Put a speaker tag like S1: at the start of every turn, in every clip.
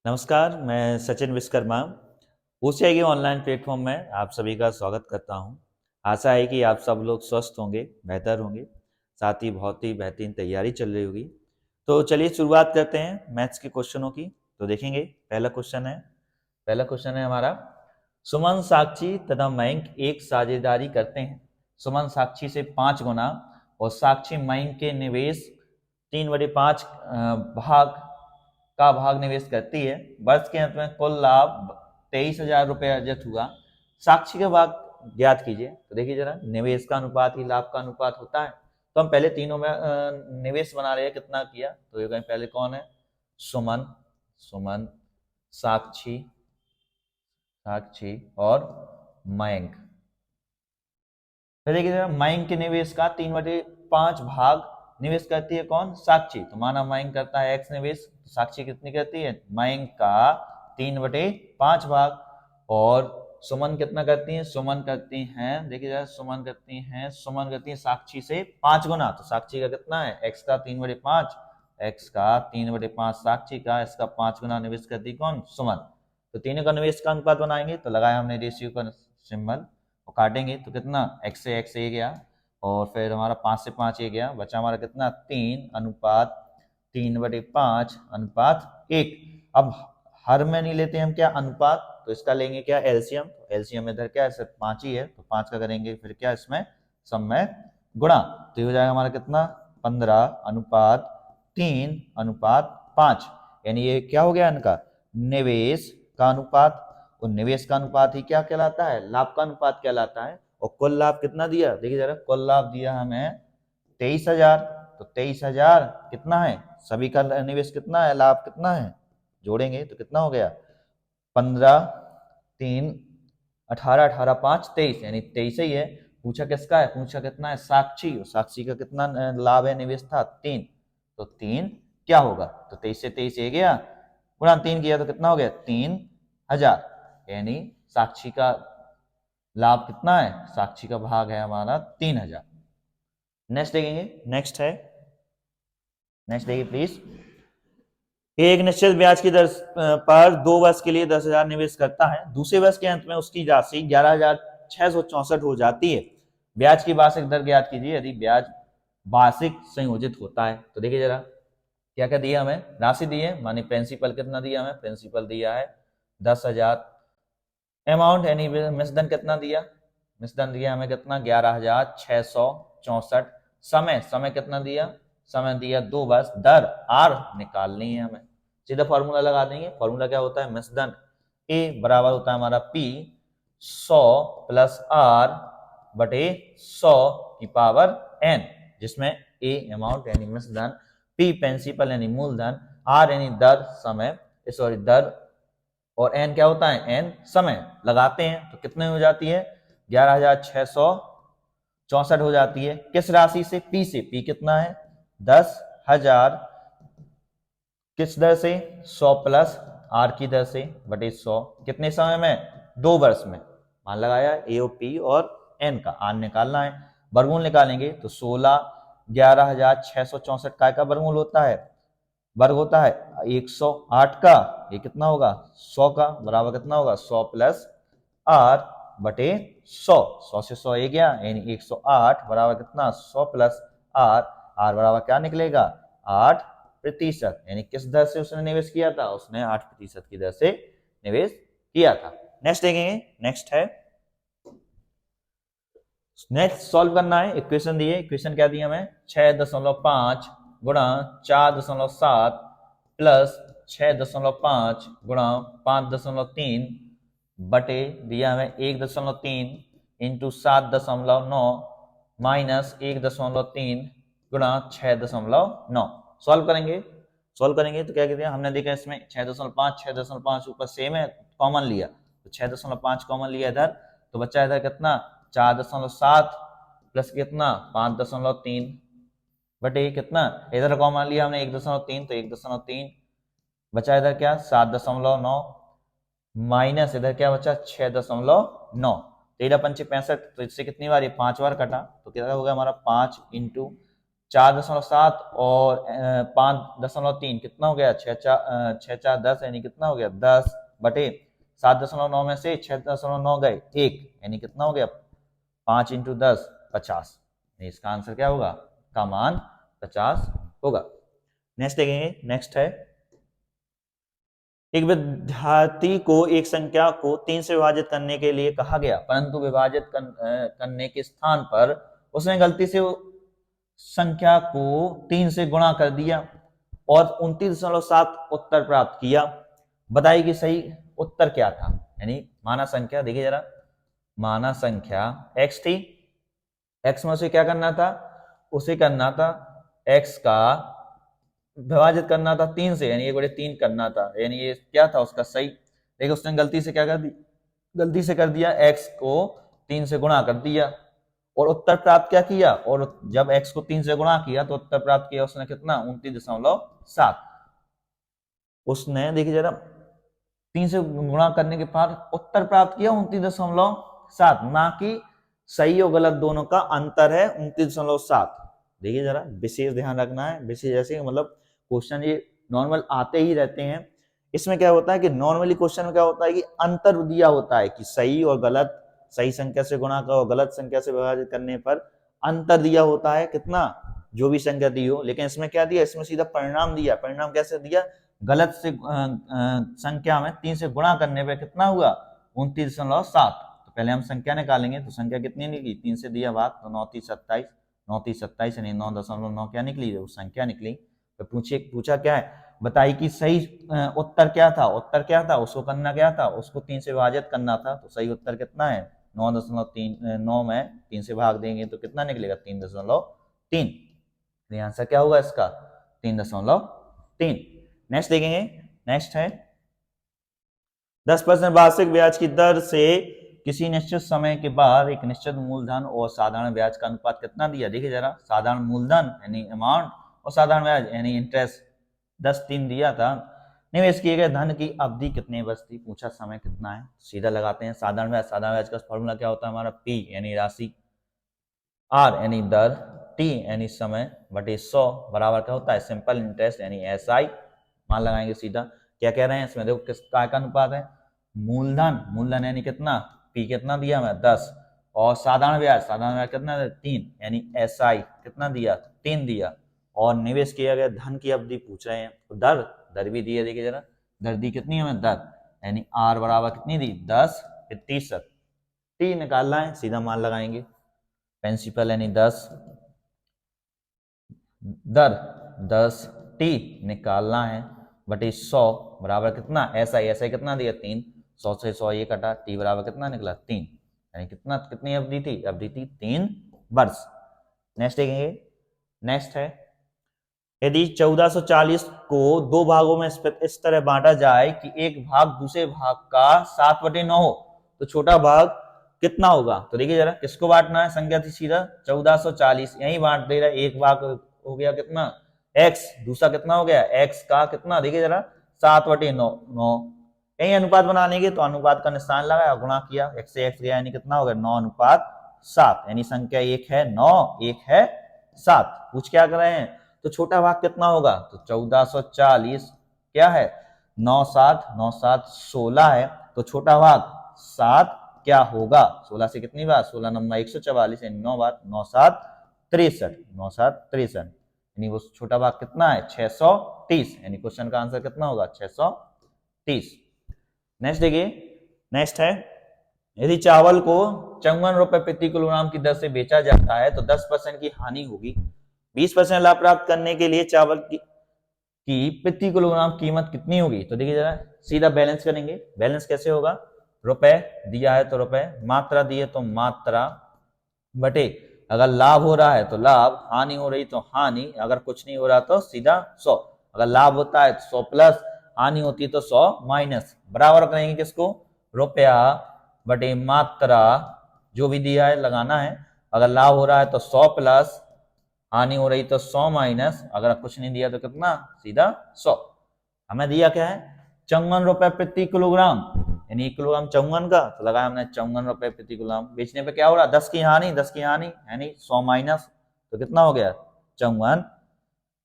S1: नमस्कार, मैं Sachin Vishwakarma. पूछेगी online platform में आप सभी का स्वागत करता हूं। आशा है कि आप सब लोग स्वस्थ होंगे, बेहतर होंगे, साथ ही बहुत ही बेहतरीन तैयारी चल रही होगी। तो चलिए शुरुआत करते हैं मैथ्स के क्वेश्चनों की। तो देखेंगे पहला क्वेश्चन है हमारा, सुमन, साक्षी तथा मयंक एक साझेदारी करते हैं। सुमन साक्षी से 5 गुना और साक्षी मयंक के निवेश 3/5 भाग निवेश करती है। वर्ष के अंत में कुल लाभ 23,000 रुपये अर्जित हुआ। साक्षी का भाग ज्ञात कीजिए। तो देखिए जरा, निवेश का अनुपात ही लाभ का अनुपात होता है। तो हम पहले तीनों में निवेश बना रहे हैं, कितना किया। तो ये पहले कौन है, सुमन, साक्षी और मयंक। फिर देखिए जरा, मयंक के निवेश का 3/5 भाग निवेश करती है कौन, साक्षी। तो माना मयंक करता है x निवेश, तो साक्षी कितनी करती है, मयंक का 3/5 भाग। और सुमन कितना करती है, सुमन करती हैं, देखिए जरा, सुमन करती है साक्षी से 5 गुना। तो साक्षी का कितना है, x का 3/5, साक्षी का, इसका 5 गुना निवेश करती कौन, सुमन। तो तीनों का निवेश का अनुपात बनाएंगे। तो लगाया हमने रेशियो का सिंबल और काटेंगे तो कितना, x से x ये गया और फिर हमारा 5 से 5 ये गया, बचा हमारा कितना, 3/3/5 अब हर में नहीं लेते हम क्या, अनुपात, तो इसका लेंगे क्या, एलसीएम। एलसीएम इधर क्या है, सिर्फ 5 ही है, तो 5 का करेंगे फिर क्या, इसमें सब में गुणा। तो ये हो जाएगा हमारा कितना, 15/3/5। यानी ये क्या हो गया इनका, निवेश का अनुपात। और निवेश का अनुपात ही क्या कहलाता है, लाभ का अनुपात कहलाता है। और कुल लाभ कितना दिया, देखिए जरा, कुल लाभ दिया हमें 23,000। तो 23,000 कितना है, सभी का निवेश कितना है, लाभ कितना है, जोड़ेंगे तो कितना हो गया, 15, 3, 18, 18, 5, 23, यानी 23 ही है। पूछा किसका है, पूछा कितना है, साक्षी। साक्षी का कितना लाभ है, निवेश था 3। तो 3 क्या होगा, तो 23 से 23 ये गया, गुणा 3 किया तो कितना हो गया, 3,000। यानी साक्षी का लाभ कितना है, साक्षी का भाग है हमारा 3,000। नेक्स्ट देखेंगे, नेक्स्ट देखिए प्लीज। एक निश्चित ब्याज की दर पर 2 वर्ष के लिए 10,000 निवेश करता है। दूसरे वर्ष के अंत में उसकी राशि 11,664 हो जाती है। ब्याज की वार्षिक दर ज्ञात कीजिए यदि ब्याज वार्षिक संयोजित होता है। तो देखिए जरा, क्या क्या दिया हमें, राशि दी है, मानी प्रिंसिपल कितना दिया हमें, प्रिंसिपल दिया है 10,000। अमाउंट यानी मिसदन कितना दिया, मिसदन दिया हमें कितना, 11,664। समय कितना दिया, समय दिया 2 वर्ष। दर आर निकालनी है हमें, सीधा फॉर्मूला लगा देंगे। फॉर्मूला क्या होता है, मिसदन ए बराबर होता है हमारा P 100 प्लस R बटे 100 की पावर n, जिसमें A अमाउंट यानी मिसदन, P प्रिंसिपल यानी मूलधन, R यानी दर, समय, सॉरी दर, और n क्या होता है, n समय। लगाते हैं तो कितने हो जाती है, 11,664 हो जाती है। किस राशि से, P से। P कितना है, 10,000, किस दर से, 100 प्लस R की दर से बटे 100, कितने समय में, 2 वर्ष में। मान लगाया A और P और n का, R निकालना है। वर्गमूल निकालेंगे तो 11,664 का वर्गमूल होता है, वर्ग होता है 108 का, ये कितना होगा, 100 का, बराबर कितना होगा, 100 प्लस R बटे 100। 100 से 100 ये गया, यानी 108 बराबर कितना, 100 प्लस R। R बराबर क्या निकलेगा, 8%। यानी किस दर से उसने निवेश किया था, उसने 8% की दर से निवेश किया था। नेक्स्ट देखेंगे, नेक्स्ट सॉल्व करना है। इक्वेशन दिए, इक्वेशन क्या दी हमें, 6.5 गुणा 4.7 प्लस 6.5 गुणा 5.3 बटे दिया हमें 1.3 इंटू 7.9 माइनस 1.3 गुणा 6.9। सॉल्व करेंगे तो क्या कहते हैं, हमने देखा इसमें 6.5 ऊपर सेम है, कॉमन लिया तो 6.5 कॉमन लिया इधर, तो बच्चा इधर कितना, 4.7 प्लस कितना, 5.3 बटे कितना, इधर कॉमन लिया हमने 1.3, तो 1.3 बचा इधर क्या, 7.9 माइनस इधर क्या बचा, 6.9। 13 पंचे 65, तो इससे कितनी बार, ये 5 बार कटा, तो कितना हो गया हमारा 5 इंटू 4.7 और 5.3 कितना हो गया, 6 4 10 यानी कितना हो गया 10 बटे 7.9 में से 6.9 गए 1 यानी कितना हो गया 5 × 10 50। इसका आंसर क्या होगा, का मान 50 होगा। नेक्स्ट देखेंगे, नेक्स्ट है एक विद्यार्थी को एक संख्या को 3 से विभाजित करने के लिए कहा गया, परंतु विभाजित करने के स्थान पर उसने गलती से संख्या को 3 से गुणा कर दिया और 29.7 उत्तर प्राप्त किया। बताइए कि सही उत्तर क्या था। यानी माना संख्या, देखिए जरा, माना संख्या x थी, x में उसे क्या करना था, उसे करना था x का विभाजित करना था 3 से, यानी 1/3 करना था, यानी ये क्या था उसका सही। देखिए उसने गलती से क्या कर दी, गलती से कर दिया x को 3 से गुणा कर दिया और उत्तर प्राप्त क्या किया, और जब x को 3 से गुणा किया तो उत्तर प्राप्त किया उसने कितना 29.7। उसने देखिए जरा 3 से गुणा करने के बाद उत्तर प्राप्त किया 29.7, ना कि सही और गलत दोनों का अंतर है 29.7। देखिए जरा, विशेष ध्यान रखना है, विशेष जैसे मतलब क्वेश्चन ये नॉर्मल आते ही रहते हैं। इसमें क्या होता है कि नॉर्मली क्वेश्चन में क्या होता है कि अंतर दिया होता है कि सही और गलत, सही संख्या से गुणा करो, गलत संख्या से विभाजित करने पर अंतर दिया होता है कितना, जो भी संख्या दी हो। लेकिन इसमें क्या दिया, इसमें सीधा परिणाम दिया। परिणाम कैसे दिया, गलत से संख्या में 3 से गुणा करने पे कितना हुआ 29.7। तो पहले हम संख्या निकालेंगे, तो संख्या कितनी निकली, 3 से दिया भाग तो 9 3 27, 9 3 27 यानी 9.9 क्या निकली, वो संख्या निकली। तो पूछा क्या है, बताइए कि सही उत्तर क्या था। उत्तर क्या था, उसको करना क्या था, उसको 3 से विभाजित करना था। तो सही उत्तर कितना है 9 में 3 से भाग देंगे तो कितना निकलेगा 3.3। आंसर क्या होगा इसका 3.3। नेक्स्ट देखेंगे, नेक्स्ट है 10% वार्षिक ब्याज की दर से किसी निश्चित समय के बाद एक निश्चित मूलधन और साधारण ब्याज का अनुपात कितना दिया। देखिए जरा, साधारण मूलधन यानी अमाउंट और साधारण ब्याज यानी इंटरेस्ट 10 3 दिया था। निवेश किए गए धन की अवधि कितने वर्ष थी, पूछा समय कितना है। सीधा लगाते हैं साधारण ब्याज। साधारण ब्याज का फॉर्मूला क्या होता है हमारा, P यानी राशि, R यानी दर, T यानी समय बटे 100 बराबर क्या होता है सिंपल इंटरेस्ट यानी SI। मान लगाएंगे सीधा। क्या कह रहे हैं इसमें, देखो किस काय का अनुपात है, मूलधन, मूलधन यानी कितना, P कितना दिया मैं 10, और साधारण ब्याज कितना 3 यानी SI कितना दिया 3 दिया, और निवेश किया गया धन की अवधि पूछ रहे हैं। तो दर भी दी है, देखिए जरा, दर दी कितनी है हमें, दर यानी R बराबर कितनी दी 10%। T निकालना है, सीधा मान लगाएंगे, प्रिंसिपल यानी 10, दर 10T निकालना है बटे 100 बराबर कितना SI कितना दिया 3, 100 से 100 ये कटा, T बराबर कितना निकला 3, यानी कितना, कितनी अवधि थी, अवधि थी 3 वर्ष। नेक्स्ट देखेंगे, नेक्स्ट है यदि 1440 को 2 भागों में इस तरह बांटा जाए कि एक भाग दूसरे भाग का 7/9 हो तो छोटा भाग कितना होगा। तो देखिए जरा, किसको बांटना है, संख्या थी सीधा 1440, यही बांट दे रहा है। एक भाग हो गया कितना x, दूसरा कितना हो गया x का कितना, देखिए जरा 7/9, यही अनुपात बनाने के, तो अनुपात का निशान लगाया, गुणा किया, x से x गया यानी कितना हो गया 9:7, यानी संख्या एक है 9, एक है 7। पूछ क्या कर रहे हैं, तो छोटा भाग कितना होगा, तो 1440 क्या है 9 7 9 7 16 है, तो छोटा भाग 7 क्या होगा, 16 से कितनी बार, 16 नंबर 144 यानी 9 बार, 9 7 63, 9 7 63, यानी वो छोटा भाग कितना है 630, यानी क्वेश्चन का आंसर कितना होगा 630। नेक्स्ट देखिए, नेक्स्ट है यदि चावल को 54 रुपए प्रति किलोग्राम की दर से बेचा जाता है तो 10% की हानि होगी। 20% लाभ प्राप्त करने के लिए चावल की प्रति किलोग्राम कीमत कितनी होगी। तो देखिए जरा, सीधा बैलेंस करेंगे। बैलेंस कैसे होगा, रुपए दिया है तो रुपए, मात्रा दी है तो मात्रा बटे, अगर लाभ हो रहा है तो लाभ, हानि हो रही तो हानि, अगर कुछ नहीं हो रहा तो सीधा 100। अगर लाभ होता है तो 100 प्लस, हानि होती है तो 100 माइनस, बराबर करेंगे किसको, रुपया बटे मात्रा, जो भी दिया है लगाना है। अगर लाभ हो रहा है तो 100 प्लस, हानि हो रही तो 100 माइनस, अगर कुछ नहीं दिया तो कितना, सीधा 100। हमें दिया क्या है 54 रुपए प्रति किलोग्राम, यानी 1 किलोग्राम 54 का, तो लगाया हमने 54 रुपए प्रति किलोग्राम। बेचने पे क्या हो रहा है 10 की हानि, 10 की हानि यानी 100 माइनस, तो कितना हो गया 55,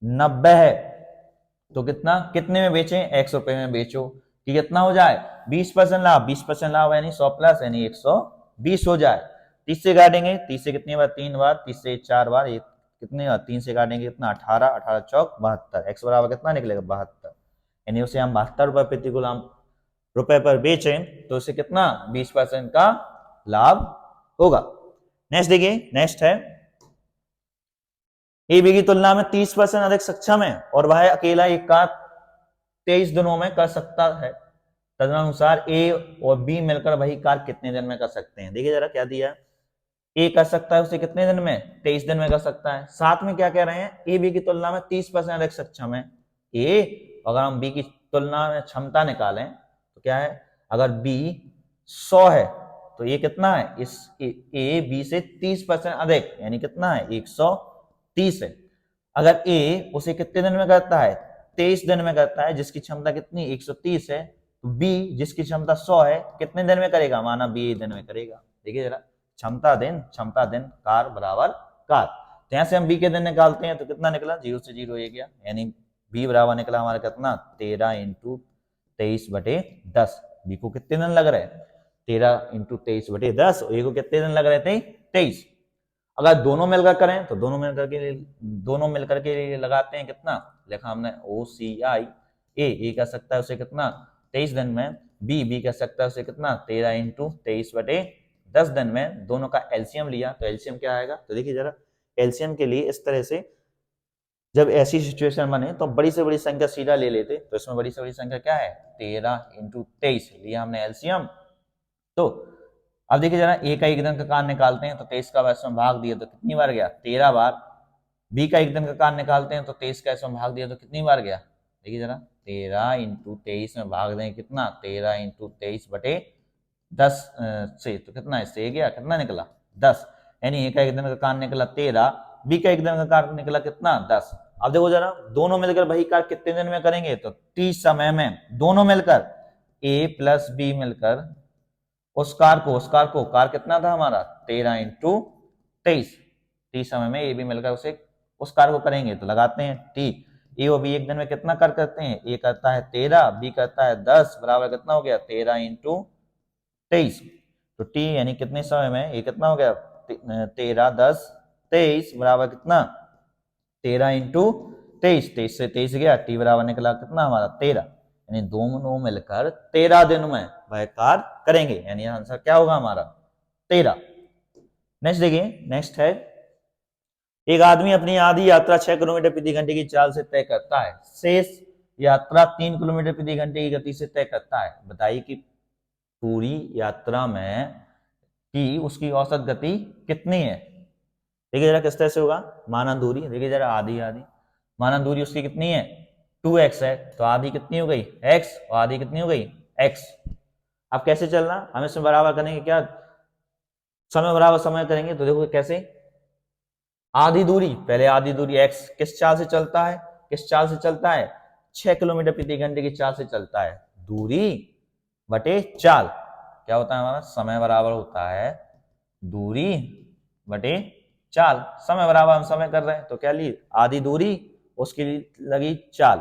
S1: 90 है तो कितना, कितने में बेचें, 100 रुपए में बेचो कि कितना हो जाए 20% लाभ, 20% लाभ यानी 100 प्लस यानी 120 हो जाए। 30 से काटेंगे, 30 से कितनी बार, 3 बार, 30 से 4 बार, ये कितनी बार, 3 से काटेंगे कितना, 18, 18 चौक 72, x बराबर कितना निकलेगा 72, यानी उसे हम 72 रुपए प्रति गुलाम रुपए पर बेचें तो उसे कितना 20% का लाभ होगा। नेक्स्ट देखिए, नेक्स्ट है ए बी की तुलना में 30% अधिक सक्षम है और वह अकेला एक कार्य 23 दिनों में कर सकता है, तदनुसार ए और बी मिलकर वही कार्य कितने दिन में कर सकते हैं। देखिए जरा क्या दिया, ए कर सकता है उसे कितने दिन में, 23 दिन में कर सकता है। साथ में क्या कह रहे हैं, ए बी की तुलना में 30% अधिक सक्षम है। ए, अगर हम बी की तुलना में क्षमता निकालें तो क्या है, अगर बी 100 है तो ये कितना है, इस ए बी से 30% अधिक यानी कितना है 130 है। अगर ए उसे कितने दिन में करता है, 23 दिन में करता है, जिसकी क्षमता कितनी 130 है, तो बी जिसकी क्षमता 100 है कितने दिन में करेगा, माना बी दिन में करेगा। देखिए जरा, क्षमता दिन कार बराबर कार, तो यहां से हम बी के दिन निकालते हैं तो कितना निकला, 0 से 0 ये गया, यानी बी बराबर निकला हमारा कितना 13 इंटू 23/10। बी को कितने दिन लग रहे हैं, 13 इंटू 23/10, और ए को कितने दिन लग रहे थे 23। अगर दोनों मिलकर करें तो दोनों मिलकर के लिए लगाते हैं कितना, लिखा हमने OCI, ए कर सकता है उसे कितना 23 दिन में, बी कर सकता है उसे कितना 13 इंटू 23/10 दिन में। दोनों का एलसीएम लिया तो एलसीएम क्या आएगा, तो देखिए जरा एलसीएम के लिए इस तरह से जब ऐसी सिचुएशन बने तो बड़ी से बड़ी संख्या सीधा ले लेते, तो इसमें बड़ी से बड़ी संख्या क्या है 13 इंटू 23 लिया हमने एलसीएम। तो अब देखिए जरा ए का एक दिन का कार्य निकालते हैं तो 23 का इसमें भाग दिया तो कितनी बार गया 13 बार। बी का एक दिन का कार्य निकालते हैं तो 23 का इसमें भाग दिया तो कितनी बार गया, देखिए जरा 13 इंटू 23 में भाग दें कितना 13 इंटू 23/10 से, तो कितना इससे गया कितना निकला 10, यानी ए का एक दिन का कार्य निकला 13, बी का एक दिन का कार्य निकला कितना 10। अब देखो जरा दोनों मिलकर वही कार्य कितने दिन में करेंगे, तो 30 समय में दोनों मिलकर ए प्लस बी मिलकर उस कार को कार कितना था हमारा 13 इंटू 23, 30 समय में ए बी मिलकर उसे उस कार को करेंगे तो लगाते हैं टी। ए और बी एक दिन में कितना कर करते हैं, ए करता है 13, बी करता है 10, बराबर कितना हो गया 13 इंटू 23, तो टी यानी कितने समय में ये कितना हो गया 13 10 23 बराबर कितना 13 इंटू 23, 23 से 23 गया, टी बराबर निकला कितना हमारा 13, यानी दोनों मिलकर 13 दिन में वह कार्य करेंगे, यानी आंसर क्या होगा हमारा 13। नेक्स्ट देखिए, नेक्स्ट है एक आदमी अपनी आधी यात्रा 6 किलोमीटर प्रति घंटे की चाल से तय करता है, शेष यात्रा 3 किलोमीटर प्रति घंटे की गति से तय करता है। बताइए कि पूरी यात्रा में की उसकी औसत गति कितनी है। देखिए जरा किस तरह से होगा, माना दूरी, देखिए जरा आधी माना दूरी उसकी कितनी है 2x है, तो आधी कितनी हो गई x और आधी कितनी हो गई x। अब कैसे चलना, हम इसमें बराबर करेंगे क्या, समय बराबर समय करेंगे, तो देखो कैसे, आधी दूरी, पहले आधी दूरी x किस चाल से चलता है 6 किलोमीटर प्रति घंटे की चाल से चलता है, दूरी बटे चाल क्या होता है हमारा, समय बराबर होता है दूरी बटे चाल। समय बराबर हम समय कर रहे हैं तो क्या ली आधी दूरी उसके लिए लगी चाल,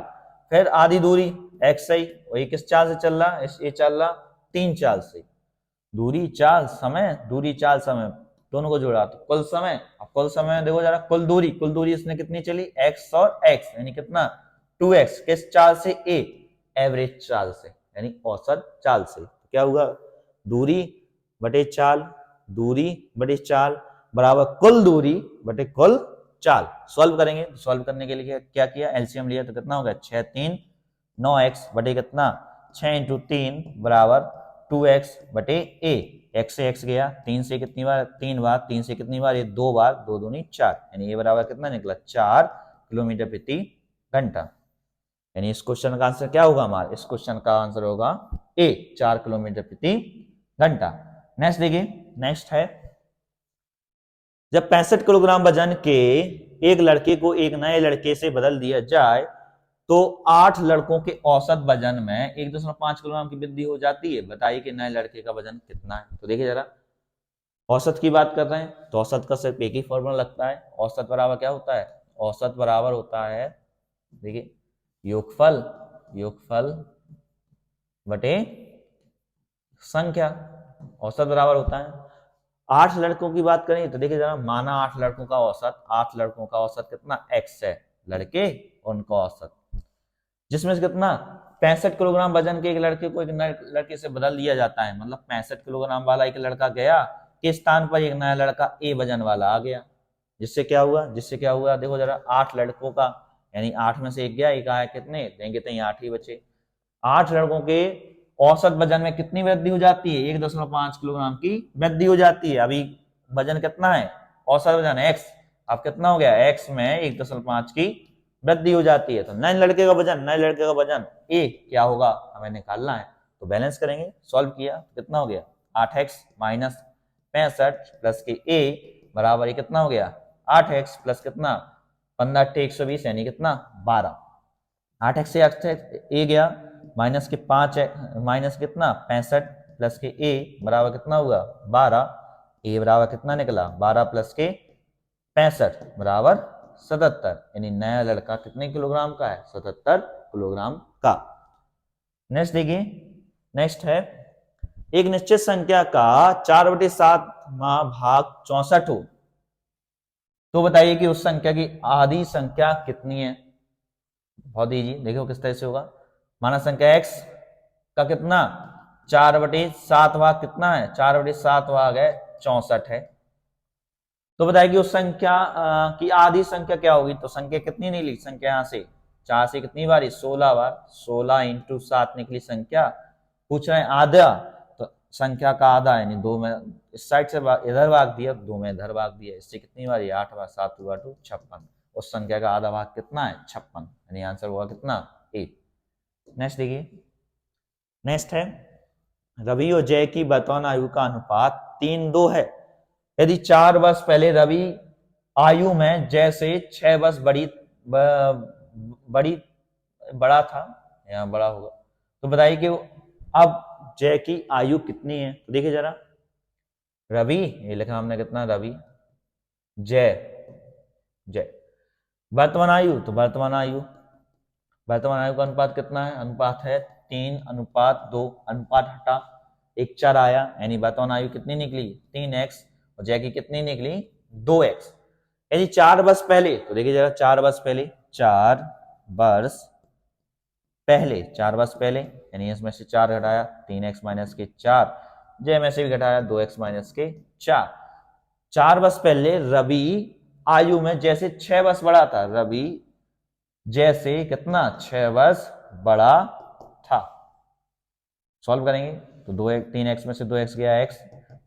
S1: फिर आधी दूरी x सही, और ये किस चाल से चल रहा है, ये चल रहा 3 चाल से, दूरी चाल समय, दूरी चाल समय दोनों को जोड़ा तो कुल समय। अब कुल समय देखो जरा कुल दूरी इसने कितनी चली x और x, यानी कितना 2x, किस चाल से a एवरेज चाल से, यानी औसत चाल से। तो क्या होगा दूरी बटे चाल बराबर कुल दूरी बटे कुल चाल। सॉल्व करेंगे, सॉल्व करने के लिए क्या किया, एलसीएम लिया तो कितना होगा 6 3 9x बटे कितना 6 इंटू 3 बराबर 2x बटे a, x से x गया 3 से कितनी बार 3 बार, 3 से कितनी बार ये 2 बार, 2 दूनी 4, यानी ये बराबर कितना निकला 4 किलोमीटर प्रति घंटा। यानी इस क्वेश्चन का आंसर क्या होगा हमारा, इस क्वेश्चन का आंसर होगा a 4 किलोमीटर प्रति घंटा। नेक्स्ट देखिए, नेक्स्ट है जब 65 किलोग्राम वजन के एक लड़के को एक नए लड़के से बदल दिया जाए तो 8 लड़कों के औसत वजन में 1.5 किलोग्राम की वृद्धि हो जाती है। बताइए कि नए लड़के का वजन कितना है। तो देखिए जरा औसत की बात कर रहे हैं तो औसत का सिर्फ एक ही फॉर्मूला लगता है, औसत बराबर क्या होता है औसत बराबर होता है, देखिए योगफल बटे संख्या, औसत बराबर होता है। 8 लड़कों की बात करें तो देखिए जरा, माना 8 लड़कों का औसत, 8 लड़कों का औसत कितना x है, लड़के उनका औसत, जिसमें से कितना 65 किलोग्राम वजन के एक लड़के को एक नए लड़के से बदल दिया जाता है, मतलब 65 किलोग्राम वाला एक लड़का गया के स्थान पर एक नया लड़का ए वजन वाला आ गया, जिससे क्या हुआ देखो जरा, 8 लड़कों का, यानी 8 में से एक गया, एक आया, कितने देंगे तो 8 ही बचे। 8 लड़कों के औसत वजन में कितनी वृद्धि हो जाती है, 1.5 किलोग्राम की वृद्धि हो जाती है। अभी वजन कितना है, औसत वजन x, अब कितना हो गया, x में 1.5 की वृद्धि हो जाती है, तो नए लड़के का वजन a क्या होगा हमें निकालना है। तो बैलेंस करेंगे, सॉल्व किया, कितना हो गया 8x माइनस 65 प्लस के a बराबर ये कितना हो गया 8x प्लस कितना 15 120 यानी कितना 12। 8x से 8x a गया, माइनस के 5 माइनस कितना 65 प्लस के a बराबर कितना हुआ 12, a बराबर कितना निकला 12 प्लस के 65 बराबर 77, यानी नया लड़का कितने किलोग्राम का है 77 किलोग्राम का। नेक्स्ट देखिए, नेक्स्ट है एक निश्चित संख्या का 4/7 भाग 64 हो, तो बताइए कि उस संख्या की आधी संख्या कितनी है। बहुत इजी, देखो किस तरह से होगा। माना संख्या x का कितना 4/7 भाग कितना है, 4/7 भाग है 64 है, तो बताइए कि उस संख्या की आधी संख्या क्या होगी। तो संख्या कितनी निकली, संख्या यहां से 4 से कितनी बारी 16 बार, 16 इंटू 7 निकली संख्या। पूछ रहे हैं आधा, तो संख्या का आधा यानी 2 में इस साइड से इधर भाग दिया, 2 में इधर भाग दिया, इससे कितनी बारी 8 बार, 7 हुआ 2 56, उस संख्या का आधा भाग कितना है 56, यानी आंसर हुआ कितना 8। नेक्स्ट देखिए, नेक्स्ट है रवि और जय की वर्तमान आयु का अनुपात 3:2 है। यदि 4 वर्ष पहले रवि आयु में जय से 6 वर्ष बड़ा था, यहाँ बड़ा होगा, तो बताइए कि अब जय की आयु कितनी है। तो देखिए जरा, रवि ये लिखा हमने कितना रवि, जय वर्तमान आयु, तो वर्तमान आयु का अनुपात कितना है, अनुपात है 3:2, अनुपात हटा 1 4 आया, यानी वर्तमान आयु कितनी निकली 3x, और जय की कितनी निकली 2x। यदि 4 वर्ष पहले, तो देखिए जरा 4 वर्ष पहले, 4 वर्ष पहले यानी इसमें से 4 घटाया 3x माइनस के 4, जय में से भी घटाया 2x माइनस के 4। 4 वर्ष पहले रवि आयु में जैसे 6 वर्ष बड़ा था, रवि जैसे कितना 6 वर्ष बड़ा था। सॉल्व करेंगे तो 3x में से 2x गया x,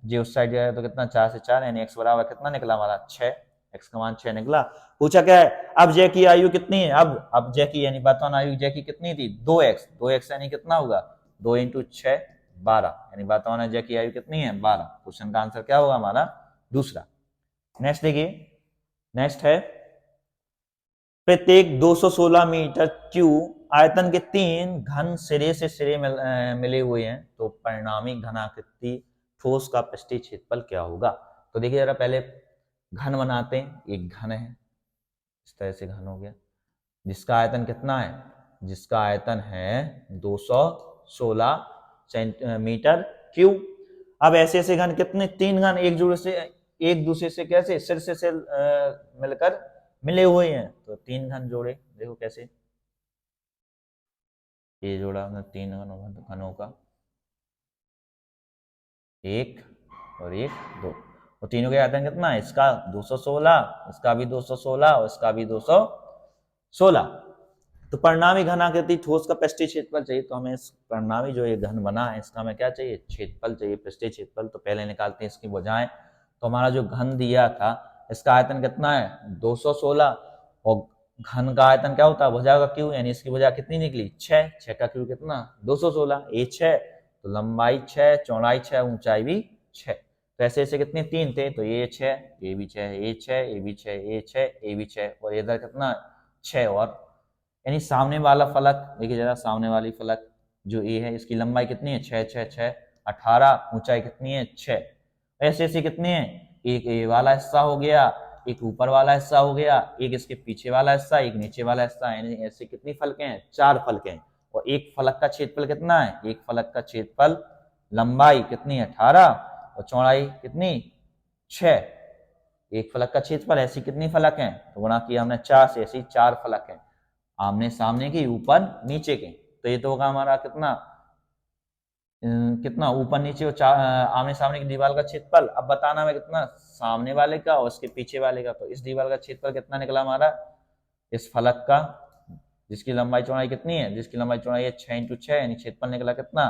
S1: जे उस साइड गया तो कितना 4 से 4, यानी x बराबर कितना निकला हमारा 6, x का मान 6 निकला। पूछा क्या है, अब जय की आयु कितनी है, अब जय की यानी वर्तमान आयु जय की कितनी थी 2x यानी कितना होगा 2 इंटू 6 12, यानी वर्तमान जय की आयु कितनी है 12। क्वेश्चन का आंसर क्या होगा हमारा दूसरा। नेक्स्ट देखिए, नेक्स्ट है प्रत्येक 216 मीटर क्यूब आयतन के 3 घन सिरे से सिरे मिले हुए हैं, तो परिणामी घनाकृति ठोस का पृष्ठीय क्षेत्रफल क्या होगा। तो देखिए जरा, पहले घन बनाते हैं, एक घन है इस तरह से घन हो गया, जिसका आयतन कितना है, जिसका आयतन है 216 मीटर क्यूब। अब ऐसे ऐसे घन कितने 3 घन एक दूसरे से कैसे सिर से सिर मिलकर मिले हुए हैं, तो 3 घन जोड़े, देखो कैसे ये जोड़ा हमने 3 घनों का, 1 और 1 2, और तीनों के आयतन कितना है, इसका 216, इसका भी 216 और इसका भी 216। तो परिणामी घनाकृति ठोस का पृष्ठीय क्षेत्रफल चाहिए, तो हमें इस परिणामी जो ये घन बना है इसका हमें क्या चाहिए क्षेत्रफल चाहिए, पृष्ठीय क्षेत्रफल। तो पहले निकालते हैं इसकी भुजाएं। तो हमारा जो घन दिया था इसका आयतन कितना है 216, और घन का आयतन क्या होता है भुजा का क्यू, यानी इसकी भुजा कितनी निकली 6, 6 का क्यू कितना 216, ये 6, तो लंबाई 6, चौड़ाई 6, ऊंचाई भी 6। तो ऐसे ऐसे कितने 3 थे, तो ये 6, ये भी 6, ये 6, ये भी 6, ये 6, ये भी 6, और इधर कितना 6, और यानी सामने वाला फलक देखिए जरा, सामने वाली फलक जो ए है इसकी लंबाई कितनी है 6 6 6 18, ऊंचाई कितनी है 6। ऐसे ऐसे कितने हैं, एक ए वाला हिस्सा हो गया, एक ऊपर वाला हिस्सा हो गया, एक इसके पीछे वाला हिस्सा, एक नीचे वाला हिस्सा, यानी ऐसे कितनी फलकें हैं, 4 फलकें हैं। और एक फलक का क्षेत्रफल कितना है, एक फलक का क्षेत्रफल लंबाई कितनी है 18 और चौड़ाई कितनी 6। एक फलक का क्षेत्रफल, ऐसी कितनी फलक हैं, तो गुणा किया हमने 4 से, ऐसी 4 फलक हैं आमने सामने के, ऊपर नीचे के। तो ये तो होगा हमारा कितना कितना ऊपर नीचे और आमने सामने की दीवार का क्षेत्रफल। अब बताना है कितना सामने वाले का और उसके पीछे वाले का। तो इस दीवार का क्षेत्रफल कितना निकला हमारा, इस फलक का, जिसकी लंबाई चौड़ाई कितनी है, जिसकी लंबाई चौड़ाई है 6 × 6, यानी क्षेत्रफल निकला कितना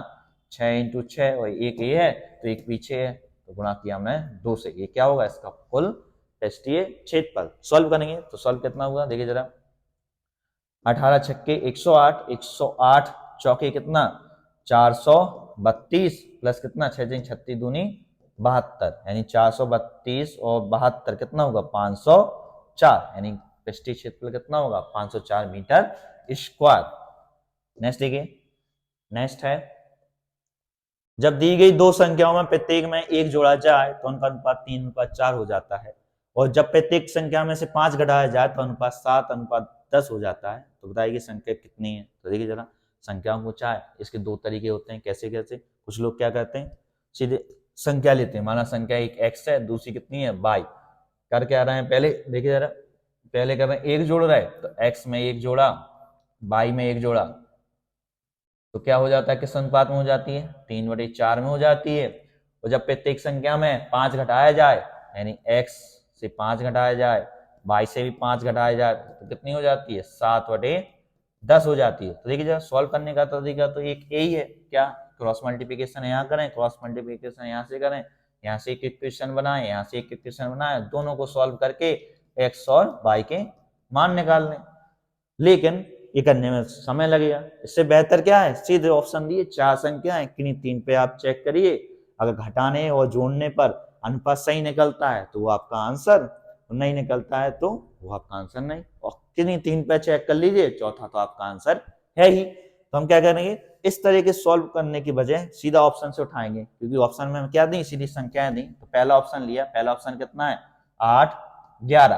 S1: 6 × 6, और एक ये है तो एक पीछे है, तो गुणा किया हमने 2 से। ये क्या होगा, इसका कुल पृष्ठीय क्षेत्रफल। सॉल्व करेंगे तो सॉल्व कितना हुआ, देखिए जरा, 18 छक्के 108, 108 चौके कितना 432 प्लस कितना 6 × 36 दूनी 72, यानी 432 और 72 कितना होगा 504, यानी पृष्ठीय क्षेत्रफल कितना होगा 504 मीटर स्क्वायर। नेक्स्ट देखिए, नेक्स्ट है, जब दी गई दो संख्याओं में प्रत्येक में एक जोड़ा जाए तो उनका अनुपात 3:4 हो जाता है, और जब प्रत्येक संख्या में से 5 घटाया जाए तो अनुपात 7:10 हो जाता है। तो बताइए कि संख्या कितनी है। तो देखिए जरा, संख्याओं को चाहे इसके दो तरीके होते हैं, कैसे कैसे। कुछ लोग क्या करते हैं, सीधे संख्या लेते हैं, माना संख्या एक x है, दूसरी कितनी है y, कर क्या रहे हैं, पहले देखिए जरा, पहले कर रहे हैं एक जोड़ रहे हैं, तो x में एक जोड़ा, y में एक जोड़ा, तो क्या हो जाता है, किस अनुपात में हो जाती है 3/4 में हो जाती है। और जब प्रत्येक संख्या में 5 घटाया जाए, यानी x से 5 घटाया जाए, y से भी 5 घटाया जाए, तो कितनी हो जाती है 7/10 हो जाती है। तो देखिए जरा, सॉल्व करने का तरीका तो एक यही है, क्या, क्रॉस मल्टीप्लिकेशन यहाँ करें, क्रॉस मल्टीप्लिकेशन यहाँ से करें, यहाँ से एक इक्वेशन बनाए, यहाँ से एक इक्वेशन बनाए, दोनों को सॉल्व करके x और y के मान निकाल लें। लेकिन ये करने में समय लगेगा, इससे बेहतर क्या है, सीधे ऑप्शन दिए 4 संख्या है, किन्हीं 3 पे आप चेक करिए, अगर घटाने और जोड़ने पर अनुपात सही निकलता है तो वो आपका आंसर, नहीं निकलता है तो वो आपका आंसर नहीं, और किन्हीं 3 पे चेक कर लीजिए, चौथा तो आपका आंसर है ही। तो हम क्या करेंगे, इस तरह के सॉल्व करने की बजाय सीधा ऑप्शन से उठाएंगे, क्योंकि ऑप्शन में हम क्या दी, सीधी संख्याएं दी। तो पहला ऑप्शन लिया, पहला ऑप्शन कितना है 8, 11।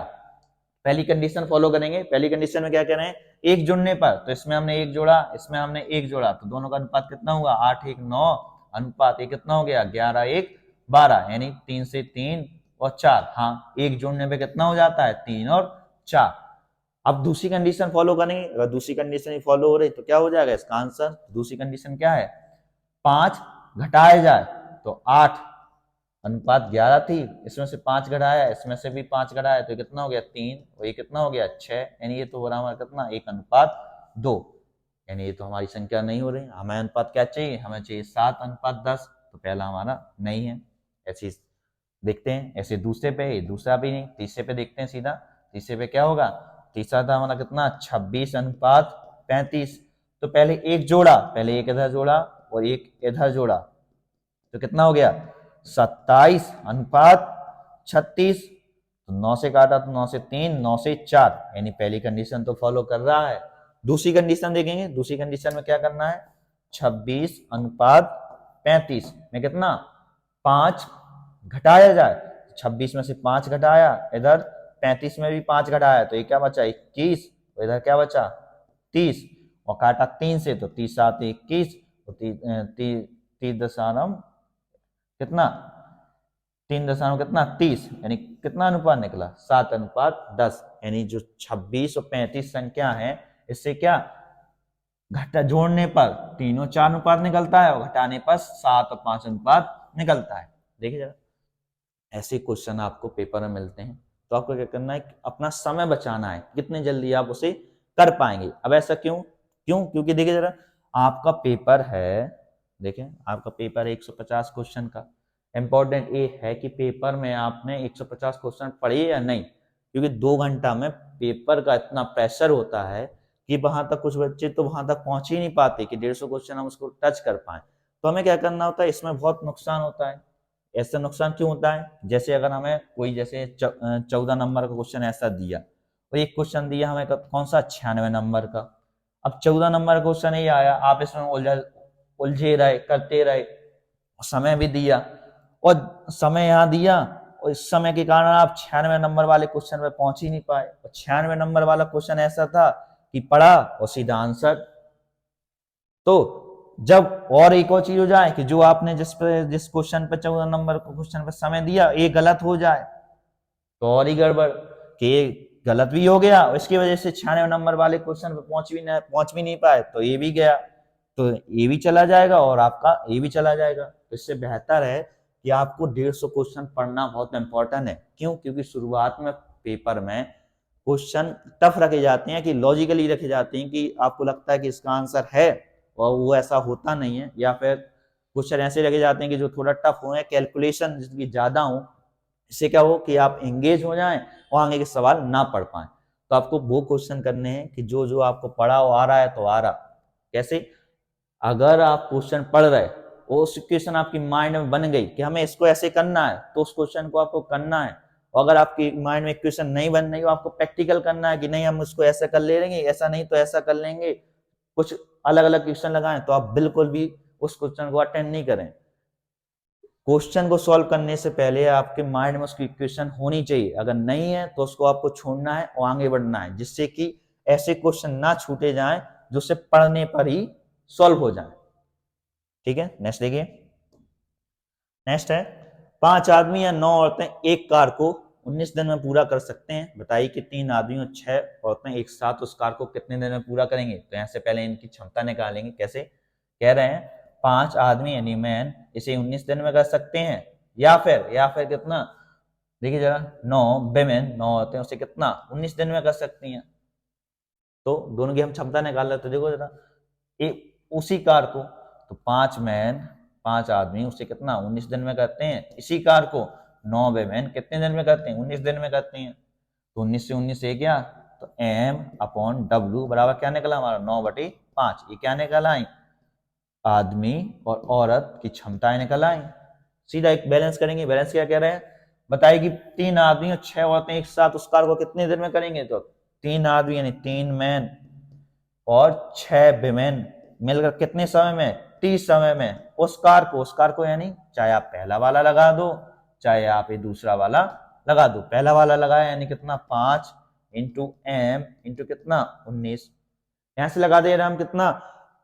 S1: पहली कंडीशन फॉलो करेंगे, पहली कंडीशन में क्या कह रहे हैं, एक जुड़ने पर, तो इसमें हमने एक जोड़ा, इसमें हमने एक जोड़ा, तो दोनों का अनुपात कितना हुआ 8 1 9, अनुपात एक कितना हो गया 11 1 12, यानी 3 से 3 और 4, हाँ एक जोड़ने पे कितना हो जाता है 3 और 4। अब दूसरी कंडीशन फॉलो करेंगे, अगर दूसरी कंडीशन ही फॉलो हो रही तो क्या हो जाएगा इसका आंसर। दूसरी कंडीशन क्या है, 5 घटाया जाए, तो 8 अनुपात 11 थी, इसमें से 5 घटाया, इसमें से भी 5 घटाया, तो कितना हो गया 3, और ये कितना हो गया 6, यानी ये तो हो रहा हमारा कितना 1:2, यानी ये तो हमारी संख्या नहीं हो रही। हमें अनुपात क्या चाहिए, हमें चाहिए 7:10, तो पहला हमारा नहीं है। ऐसे देखते हैं, ऐसे दूसरे पे, दूसरा भी नहीं, तीसरे पे देखते हैं सीधा, तीसरे पे क्या होगा, तीसरा था हमारा कितना 26:35, तो पहले एक जोड़ा, पहले एक इधर जोड़ा और एक इधर जोड़ा, तो कितना हो गया 27:36, तो 9 से काटा तो 9 से 3, 9 से 4, यानी पहली कंडीशन तो फॉलो कर रहा है। दूसरी कंडीशन देखेंगे, दूसरी कंडीशन में क्या करना है, 26:35 में कितना 5 घटाया जाए, 26 में से 5 घटाया, इधर 35 में भी 5 घटाया, तो ये क्या बचा 21, और इधर क्या बचा 30, और काटा 3 से, तो 30 7 21, तो 3 कितना 3 कितना 30, यानी कितना अनुपात निकला 7:10, यानी जो 26 और 35 संख्या है, इससे क्या घटा जोड़ने पर 3 और 4 अनुपात निकलता है, और घटाने पर 7 और 5 अनुपात निकलता है। देखिए जरा, ऐसे क्वेश्चन आपको पेपर में मिलते हैं, तो आपको क्या करना है, अपना समय बचाना है, कितने जल्दी आप उसे कर पाएंगे। अब ऐसा क्यों, क्योंकि देखिए जरा, आपका पेपर है, देखें आपका पेपर है 150 क्वेश्चन का। इंपॉर्टेंट ये है कि पेपर में आपने 150 क्वेश्चन पढ़े या नहीं, क्योंकि 2 घंटा में पेपर का इतना प्रेशर होता है कि वहां तक कुछ बच्चे तो वहां तक पहुंच ही नहीं पाते कि 150 क्वेश्चन हम उसको टच कर पाए। तो हमें क्या करना होता है, इसमें बहुत नुकसान होता है। ऐसा नुकसान क्यों होता है, जैसे अगर हमें कोई जैसे 14 नंबर का क्वेश्चन ऐसा दिया, और एक क्वेश्चन दिया हमें कौन सा 96 नंबर का, अब 14 नंबर का क्वेश्चन ही आया, आप इसमें उलझे रहे, करते रहे, समय भी दिया, और समय यहाँ दिया और इस समय के कारण आप 96 नंबर वाले क्वेश्चन पे पहुंच ही नहीं पाए। और 96 नंबर वाला क्वेश्चन ऐसा था कि पढ़ा और सीधा आंसर। तो जब और एक और चीज हो जाए कि जो आपने जिस क्वेश्चन पे 14 नंबर क्वेश्चन पे समय दिया ये गलत हो जाए तो और ही गड़बड़, कि ये गलत भी हो गया और इसकी वजह से 96 नंबर वाले क्वेश्चन पे पहुंच भी नहीं पाए तो ये भी गया, तो ये भी चला जाएगा और आपका ये भी चला जाएगा। तो इससे बेहतर है कि आपको 150 क्वेश्चन पढ़ना बहुत इंपॉर्टेंट है। क्यों? क्योंकि शुरुआत में पेपर में क्वेश्चन टफ रखे जाते हैं, कि लॉजिकली रखे जाते हैं, कि आपको लगता है कि इसका आंसर है और वो ऐसा होता नहीं है, या फिर क्वेश्चन ऐसे रखे जाते हैं कि जो थोड़ा टफ हो, कैलकुलेशन जिसकी ज्यादा हो, इससे क्या हो कि आप एंगेज हो जाएं और आगे के सवाल ना पढ़ पाएं। तो आपको वो क्वेश्चन करने हैं कि जो जो आपको पढ़ा हो आ रहा है तो आ रहा। कैसे? अगर आप क्वेश्चन पढ़ रहे और उस क्वेश्चन आपकी माइंड में बन गई कि हमें इसको ऐसे करना है तो उस क्वेश्चन को आपको करना है। और अगर आपकी माइंड में क्वेश्चन नहीं बन रही हो, आपको प्रैक्टिकल करना है कि नहीं हम उसको ऐसा कर ले लेंगे, ऐसा नहीं तो ऐसा कर लेंगे, कुछ अलग अलग क्वेश्चन लगाएं, तो आप बिल्कुल भी उस क्वेश्चन को अटेंड नहीं करें। क्वेश्चन को सॉल्व करने से पहले आपके माइंड में उसकी इक्वेशन होनी चाहिए। अगर नहीं है तो उसको आपको छोड़ना है और आगे बढ़ना है, जिससे कि ऐसे क्वेश्चन ना छूटे जाएं जो सिर्फ पढ़ने पर ही सॉल्व हो जाए। ठीक है, नेक्स्ट देखिए। नेक्स्ट है 5 आदमी या 9 औरतें एक कार को 19 दिन में पूरा कर सकते हैं। बताइए कि 3 आदमी और 6 औरतें एक साथ उस कार को कितने दिन में पूरा करेंगे। तो यहाँ से पहले इनकी क्षमता निकालेंगे। कैसे? कह रहे हैं 5 आदमी यानी मैन इसे 19 दिन में कर सकते हैं, या फिर कितना, देखिए जरा 9 वेमेन 9 औरतें उसे कितना 19 दिन में कर सकती हैं। तो दोनों की हम क्षमता निकाल रहे, तो देखो जरा उसी कार को, तो 5 मैन 5 आदमी उसे कितना 19 दिन में करते हैं। इसी कार को 9 वेमेन कितने दिन में करते हैं? 19 दिन में करते हैं। तो 19 से 19 एक गया, तो m अपॉन w बराबर क्या निकला हमारा 9/5। ये क्या निकल आई? आदमी और औरत की क्षमताएं निकल आई। सीधा एक बैलेंस करेंगे। बैलेंस क्या कह रहे हैं? बताइए कि 3 आदमी और 6 औरतें एक साथ उस कार को कितने दिन में करेंगे। तो 3 आदमी यानी 3 मैन और 6 विमेन मिलकर कितने समय में? 30 समय में उस कार को यानी चाहे आप पहला वाला लगा दो चाहे आप ये दूसरा वाला लगा दो। पहला वाला लगाया यानी कितना 5 इंटू एम इंटू कितना 19। यहां से लगा दे रहे हम कितना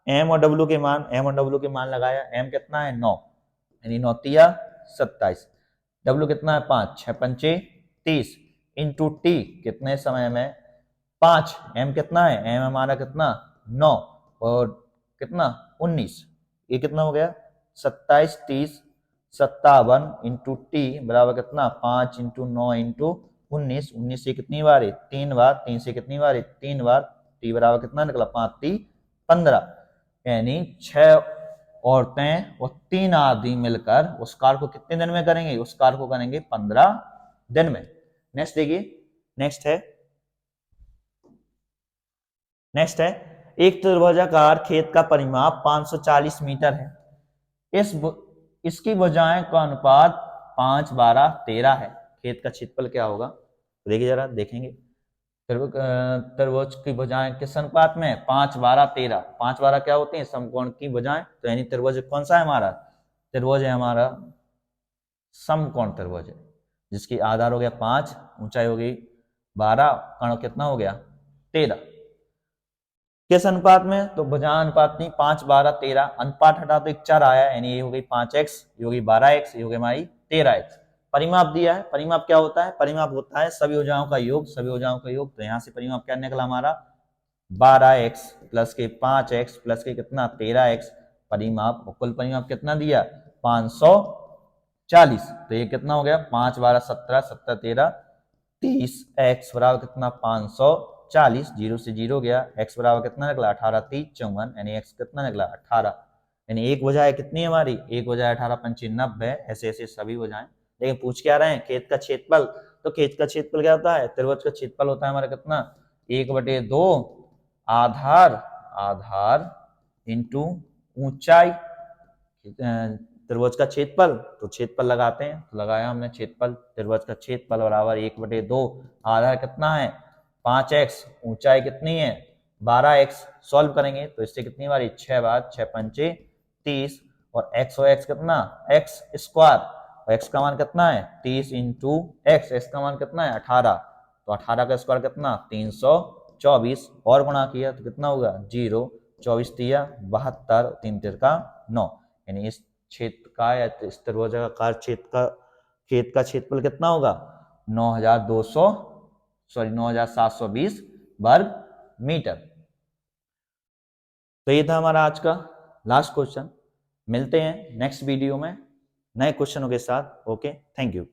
S1: एम और डब्ल्यू के मान लगाया। एम कितना है 9 यानी 9 तिया 27। डब्ल्यू कितना है 5 6 पंचे 30 इंटू टी कितने समय में 5। एम कितना है? एम हमारा कितना 9 और कितना 19। ये कितना हो गया 27 30 57 इंटू टी बराबर कितना 5 इंटू 9 इंटू 19। 19 से कितनी बार है? 3 बार। 3 से कितनी बार है? 3 बार। टी बराबर कितना निकला 5 3 15। यानी 6 औरतें और 3 आदमी मिलकर उस कार को कितने दिन में करेंगे? उस कार को करेंगे 15 दिन में। नेक्स्ट देखिए। नेक्स्ट है एक त्रिभुजाकार खेत का परिमाप 540 मीटर है। इसकी भुजाएं का अनुपात 5 12 13 है। खेत का क्षेत्रफल क्या होगा? तो देखिए जरा देखेंगे। त्रिभुज की भुजाएं किस अनुपात में? 5 12 13। 5 12 क्या होते हैं? समकोण की भुजाएं। तो यानी त्रिभुज कौन सा है हमारा? त्रिभुज है हमारा समकोण त्रिभुज है, जिसकी आधार हो गया 5, ऊंचाई हो गई 12, कर्ण कितना हो गया 13। किस अनुपात में? तो भुजा अनुपात नहीं 5 12 13। अनुपात हटा तो एक 4 आया, यानी ये हो गई 5x, ये हो गई 12x, ये हो गई हमारी 13x। परिमाप दिया है। परिमाप क्या होता है? परिमाप होता है सभी भुजाओं का योग। सभी भुजाओं का योग। तो यहां से परिमाप क्या निकला हमारा 12x प्लस के 5x प्लस के कितना 13x। परिमाप कुल परिमाप कितना दिया 540। तो ये कितना हो गया 5 12 17 17 13 30। x बराबर कितना 540। 0 से 0 गया। x बराबर कितना निकला 18 30 54। यानी x कितना निकला 18। यानी एक वजह है कितनी हमारी? एक वजह 18 पंचे 90। ऐसे ऐसे सभी वजहें। लेकिन पूछ क्या रहे हैं? खेत का क्षेत्रफल। तो खेत का क्षेत्रफल क्या होता है? त्रिभुज का क्षेत्रफल होता है हमारा कितना 1/2 आधार इंटू ऊंचाई। त्रिभुज का क्षेत्रफल, तो क्षेत्रफल लगाते हैं। तो लगाया हमने क्षेत्रफल। त्रिभुज का क्षेत्रफल बराबर 1/2 आधार कितना है 5x, ऊंचाई कितनी है 12x। सॉल्व करेंगे तो इससे कितनी बार 6 बार 6 पंचे 30 और x कितना x स्क्वायर और x का मान कितना है 30 इंटू x का मान कितना है 18, तो 18 का स्क्वायर कितना 324 और गुणा किया तो कितना होगा 0, 24 तिया 72, 3 तिर का 9, यानी इस क्षेत्र का या इस त्रिभुजाकार क्षेत्र का खेत का क्षेत्रफल कितना होगा 9720 वर्ग मीटर। तो ये था हमारा आज का लास्ट क्वेश्चन। मिलते हैं नेक्स्ट वीडियो में नए क्वेश्चनों के साथ। Okay, thank you.